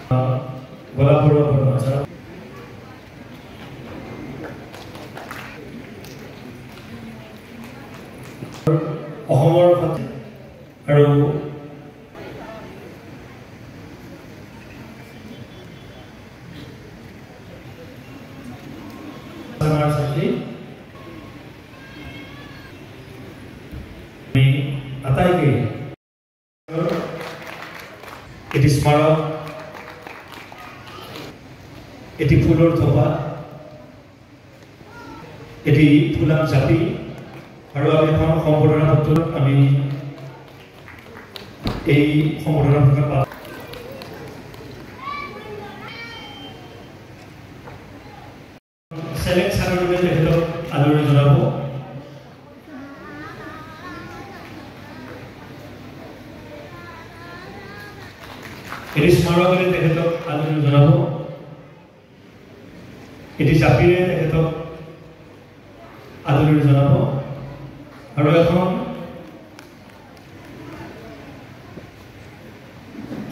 গোলাপুৰৰ আচাৰ অসমৰ আৰু আটাইকে এটি স্মাৰক এটি ফুলৰ থোপা এটি ফুলাম জাপি আৰু আমি এখন সম্বৰ্ধনা পত্ৰ আমি এই সম্বৰ্ধনা পত্ৰ সেলেক্ট সাৰলৈ তেখেতক আদৰণি জনাব এটি স্মাৰকলৈ তেখেতক আদৰণি জনাব এটি জাপিৰে তেখেতক আদৰণি জনাব আৰু এখন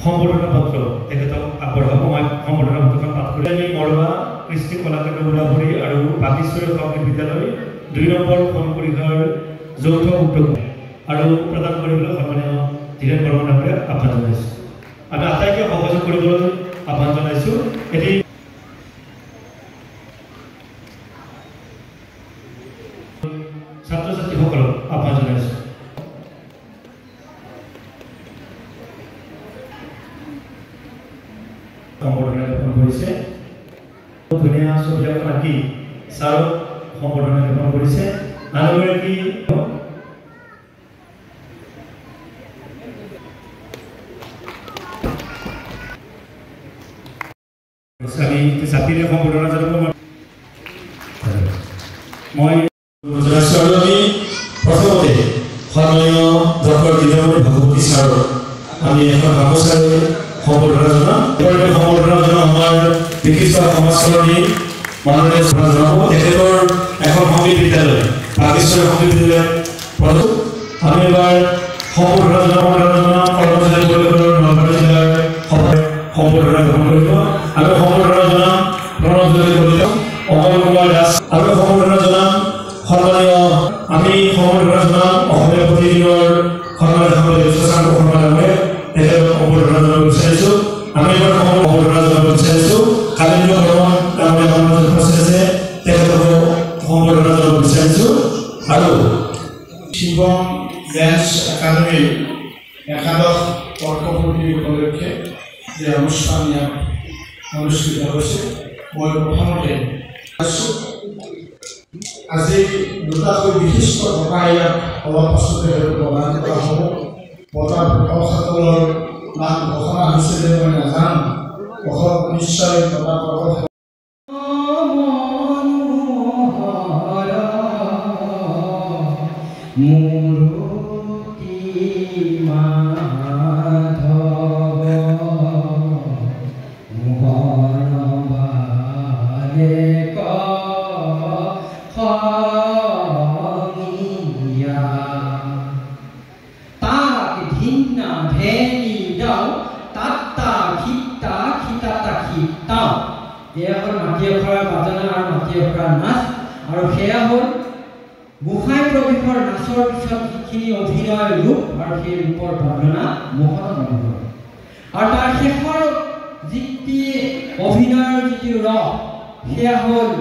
সম্বৰ্ধনা পত্ৰ তেখেতক আগবঢ়াব মই সম্বৰ্ধনা পত্ৰখন পাঠ কৰি আমি মৰৱা কৃষ্টি কলাকেন্দ্ৰ উদাপুৰী আৰু বাগেশ্বৰী সংগীত বিদ্যালয় 2 নম্বৰ খন পৰীক্ষাৰ যৌথ উদ্যোগ আৰু প্ৰদান কৰিবলৈ সন্মানীয় ধীৰেন বৰ্মন ডাঙৰীয়াক আহ্বান জনাইছোঁ আমি আটাইকে সহযোগ কৰিবলৈ আহ্বান জনাইছোঁ এটি ছাত্ৰ ছাত্ৰীসকলক আহ্বান জনাইছোঁ সম্বৰ্ধনা জ্ঞাপন কৰিছে ধুনীয়া ছবি এখন আঁকি ছাৰক সম্বৰ্ধনা জ্ঞাপন কৰিছে আনগৰাকী আমি জাতিৰে সম্বৰ্ধনা জনাব মই প্ৰথমতে সন্মানীয় ডক্টৰ দিনমণি ভাগৱতী ছাৰক আমি এখন গামোচাৰে সম্বৰ্ধনা জনাম সম্বৰ্ধনা জনাম আমাৰ বিশিষ্ট সমাজকৰ্মী মাননীয় জনাব তেখেতৰ এখন সংগীত বিদ্যালয় বাগেশ্বৰী সংগীত বিদ্যালয় আমি এবাৰ সম্বৰ্ধনা জনাম কৰ্মচাৰী পৰিষদৰ নলবাৰী জিলাৰ সম্বৰ্ধনা গ্ৰহণ কৰিব আৰু সম্বৰ্ধনা জনাম অমল কুমাৰ দাস আৰু সম্বৰ্ধনা জনাম সন্মানীয় আমি সম্বৰ্ধনা জনাম অসমীয়া প্ৰতিদিনৰ সন্মানীয় সাংবাদিক শশাংক শৰ্মা ডাঙৰীয়াক তেখেতক সম্বৰ্ধনা জনাব বিচাৰিছোঁ আমি এবাৰ সম্বৰ্ধনা জনাব বিচাৰিছোঁ কালিন্দ্ৰ বৰ্মন ডাঙৰীয়া সন্মানিত উপস্থিত আছে তেখেতকো সম্বৰ্ধনা জনাব বিচাৰিছোঁ আৰু শিৱম ডেন্স একাডেমীৰ একাদশ বৰ্ষপূৰ্তি উপলক্ষে যে অনুষ্ঠান ইয়াত অনুষ্ঠিত হৈছে মই প্ৰথমতে আজি দুটাকৈ বিশিষ্ট বঁটা ইয়াত অলপ পাছতে প্ৰদান কৰা হ'ব বঁটাৰ প্ৰশংসকলৰ নাম ঘোষণা হৈছে যে মই নাজানো নিশ্চয় বঁটা প্ৰদান আৰু সেয়া হ'ল মুখাই প্ৰৱেশৰ নাচৰ পিছত যিখিনি অভিনয় ৰূপ আৰু সেই ৰূপৰ বৰ্ণনা মুখত নম্বৰ আৰু তাৰ শেষৰ যিটি অভিনয়ৰ যিটো ৰস সেয়া হ'ল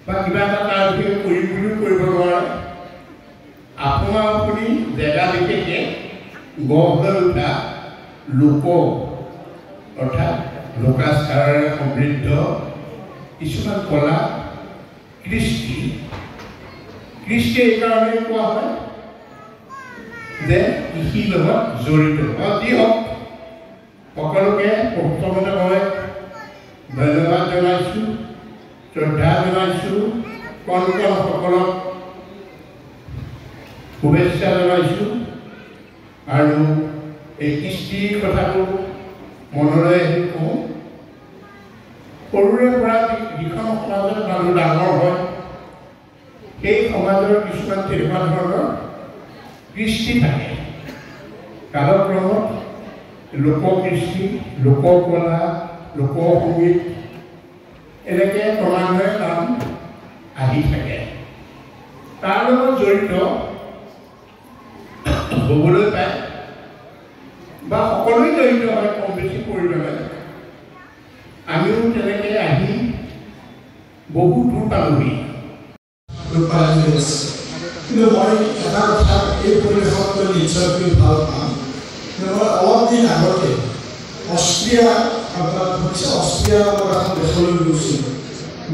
বা কিবা এটা তাৰ বিষয়ে কৰিম বুলিও কৰিব নোৱাৰে আপোনা আপুনি জেগা বিশেষে গঢ় লৈ উঠা লোক অৰ্থাৎ লোকাচাৰেৰে সমৃদ্ধ কিছুমান কলা কৃষ্টি এইকাৰণে কোৱা হয় যে কৃষিৰ লগত জড়িত যি হওক সকলোকে প্ৰথমতে মই ধন্যবাদ জনাইছোঁ শ্ৰদ্ধা জনাইছোঁ সকলক শুভেচ্ছা জনাইছোঁ আৰু এই কৃষ্টিৰ কথাটো মনলৈ আহি কওঁ সৰুৰে পৰা যিখন সমাজত মানুহ ডাঙৰ হয় সেই সমাজৰ কিছুমান তেনেকুৱা ধৰণৰ কৃষ্টি থাকে কালক্ৰমত লোককৃষ্টি লোককলা লোকসংগীত এনেকৈ ক্ৰমান্বয়ে নাম আহি থাকে তাৰ লগত জড়িত হ'বলৈ পায় বা সকলোৱে জড়িত হয় কম বেছি পৰিমাণে আমিও তেনেকৈ আহি বহু দূৰ পালোহি কিন্তু মই এটা কথা এই পৰিৱেশত নিশ্চয় কৰি ভাল পাম মই অলপ দিন আগতে অষ্ট্ৰিয়া এখন দেশলৈ গৈছিলোঁ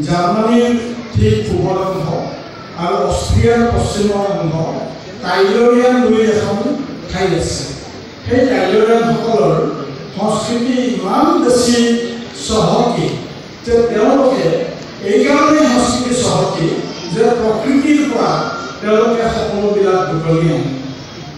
জাৰ্মানীৰ ঠিক পূবৰ অংশ আৰু অষ্ট্ৰিয়াৰ পশ্চিমৰ অংশ টাইলৰিয়ান বুলি এখন ঠাই আছে সেই টাইলৰিয়ানসকলৰ সংস্কৃতি ইমান বেছি চহকী যে তেওঁলোকে এইকাৰণেই সংস্কৃতি চহকী যে প্ৰকৃতিৰ পৰা তেওঁলোকে সকলোবিলাক বুটলি আনে